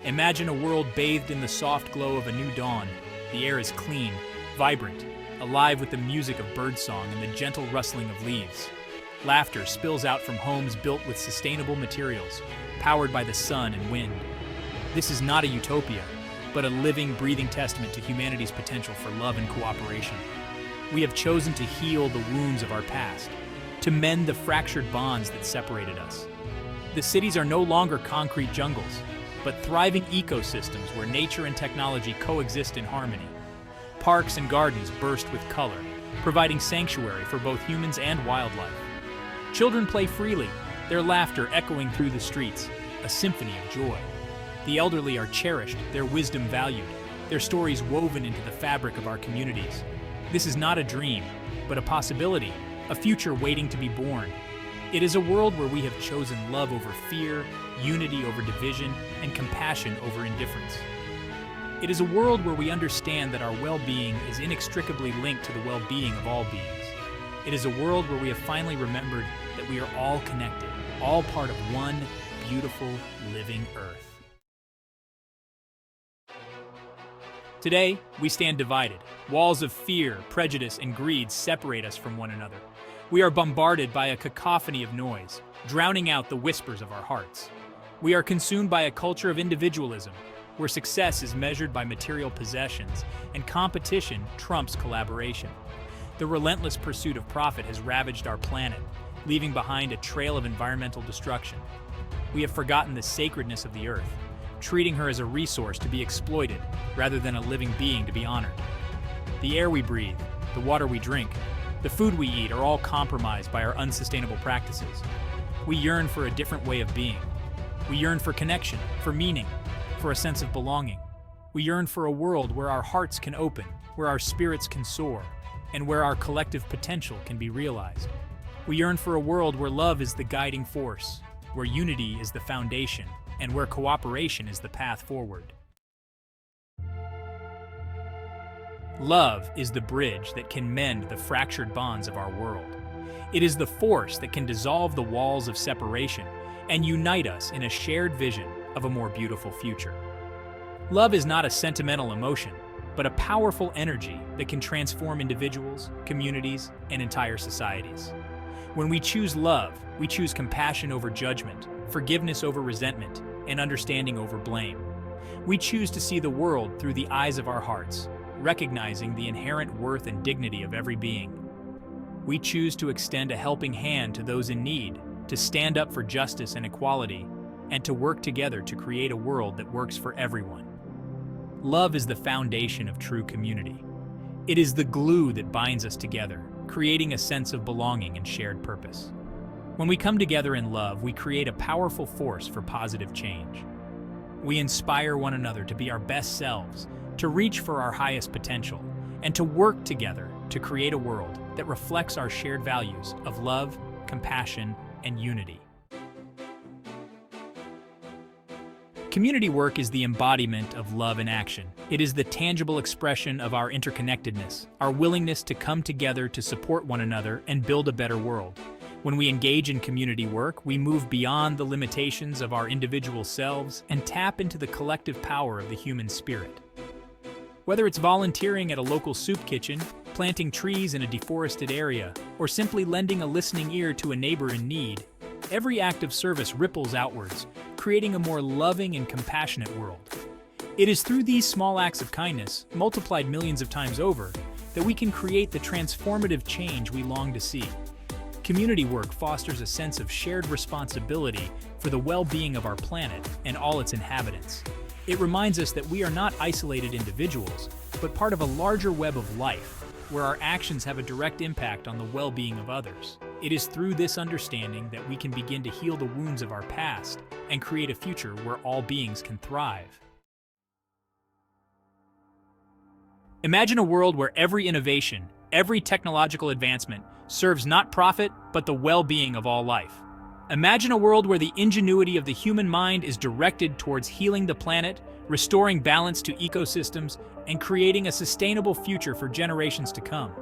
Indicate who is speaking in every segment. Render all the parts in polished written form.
Speaker 1: Imagine a world bathed in the soft glow of a new dawn. The air is clean, vibrant, alive with the music of birdsong and the gentle rustling of leaves. Laughter spills out from homes built with sustainable materials, powered by the sun and wind. This is not a utopia, but a living, breathing testament to humanity's potential for love and cooperation. We have chosen to heal the wounds of our past, to mend the fractured bonds that separated us. The cities are no longer concrete jungles, but thriving ecosystems where nature and technology coexist in harmony. Parks and gardens burst with color, providing sanctuary for both humans and wildlife. Children play freely, their laughter echoing through the streets, a symphony of joy. The elderly are cherished, their wisdom valued, their stories woven into the fabric of our communities. This is not a dream, but a possibility, a future waiting to be born. It is a world where we have chosen love over fear, unity over division, and compassion over indifference. It is a world where we understand that our well-being is inextricably linked to the well-being of all beings. It is a world where we have finally remembered that we are all connected, all part of one beautiful, living Earth. Today, we stand divided. Walls of fear, prejudice, and greed separate us from one another. We are bombarded by a cacophony of noise, drowning out the whispers of our hearts. We are consumed by a culture of individualism, where success is measured by material possessions and competition trumps collaboration. The relentless pursuit of profit has ravaged our planet, leaving behind a trail of environmental destruction. We have forgotten the sacredness of the Earth, treating her as a resource to be exploited rather than a living being to be honored. The air we breathe, the water we drink, the food we eat are all compromised by our unsustainable practices. We yearn for a different way of being. We yearn for connection, for meaning, for a sense of belonging. We yearn for a world where our hearts can open, where our spirits can soar, and where our collective potential can be realized. We yearn for a world where love is the guiding force, where unity is the foundation, and where cooperation is the path forward. Love is the bridge that can mend the fractured bonds of our world. It is the force that can dissolve the walls of separation and unite us in a shared vision of a more beautiful future. Love is not a sentimental emotion, but a powerful energy that can transform individuals, communities, and entire societies. When we choose love, we choose compassion over judgment, forgiveness over resentment, and understanding over blame. We choose to see the world through the eyes of our hearts, recognizing the inherent worth and dignity of every being. We choose to extend a helping hand to those in need, to stand up for justice and equality, and to work together to create a world that works for everyone. Love is the foundation of true community. It is the glue that binds us together, creating a sense of belonging and shared purpose. When we come together in love, we create a powerful force for positive change. We inspire one another to be our best selves, to reach for our highest potential, and to work together to create a world that reflects our shared values of love, compassion, and unity. Community work is the embodiment of love in action. It is the tangible expression of our interconnectedness, our willingness to come together to support one another and build a better world. When we engage in community work, we move beyond the limitations of our individual selves and tap into the collective power of the human spirit. Whether it's volunteering at a local soup kitchen, planting trees in a deforested area, or simply lending a listening ear to a neighbor in need, every act of service ripples outwards, creating a more loving and compassionate world. It is through these small acts of kindness, multiplied millions of times over, that we can create the transformative change we long to see. Community work fosters a sense of shared responsibility for the well-being of our planet and all its inhabitants. It reminds us that we are not isolated individuals, but part of a larger web of life, where our actions have a direct impact on the well-being of others. It is through this understanding that we can begin to heal the wounds of our past and create a future where all beings can thrive. Imagine a world where every innovation, every technological advancement serves not profit, but the well-being of all life. Imagine a world where the ingenuity of the human mind is directed towards healing the planet, restoring balance to ecosystems, and creating a sustainable future for generations to come.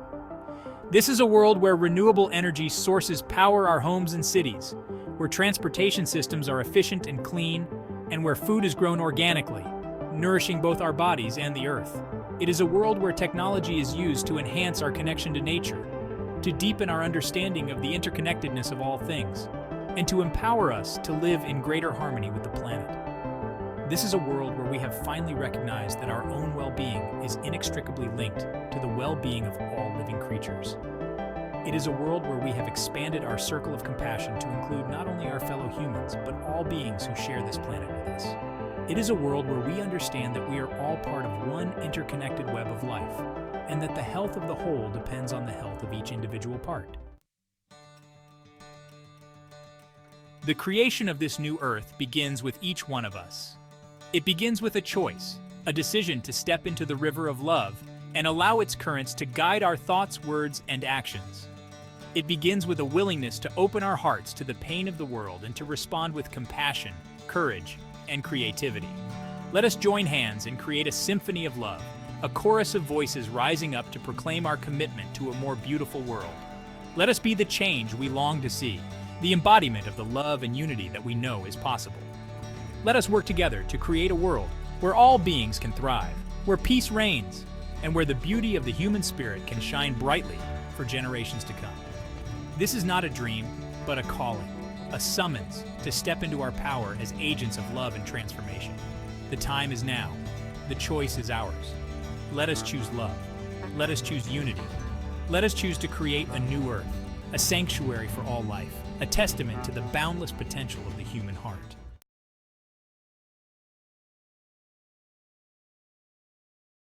Speaker 1: This is a world where renewable energy sources power our homes and cities, where transportation systems are efficient and clean, and where food is grown organically, nourishing both our bodies and the earth. It is a world where technology is used to enhance our connection to nature, to deepen our understanding of the interconnectedness of all things, and to empower us to live in greater harmony with the planet. This is a world where we have finally recognized that our own well-being is inextricably linked to the well-being of all living creatures. It is a world where we have expanded our circle of compassion to include not only our fellow humans, but all beings who share this planet with us. It is a world where we understand that we are all part of one interconnected web of life, and that the health of the whole depends on the health of each individual part. The creation of this new Earth begins with each one of us. It begins with a choice, a decision to step into the river of love and allow its currents to guide our thoughts, words, and actions. It begins with a willingness to open our hearts to the pain of the world and to respond with compassion, courage, and creativity. Let us join hands and create a symphony of love, a chorus of voices rising up to proclaim our commitment to a more beautiful world. Let us be the change we long to see, the embodiment of the love and unity that we know is possible. Let us work together to create a world where all beings can thrive, where peace reigns, and where the beauty of the human spirit can shine brightly for generations to come. This is not a dream, but a calling, a summons to step into our power as agents of love and transformation. The time is now. The choice is ours. Let us choose love. Let us choose unity. Let us choose to create a new Earth, a sanctuary for all life, a testament to the boundless potential of the human heart.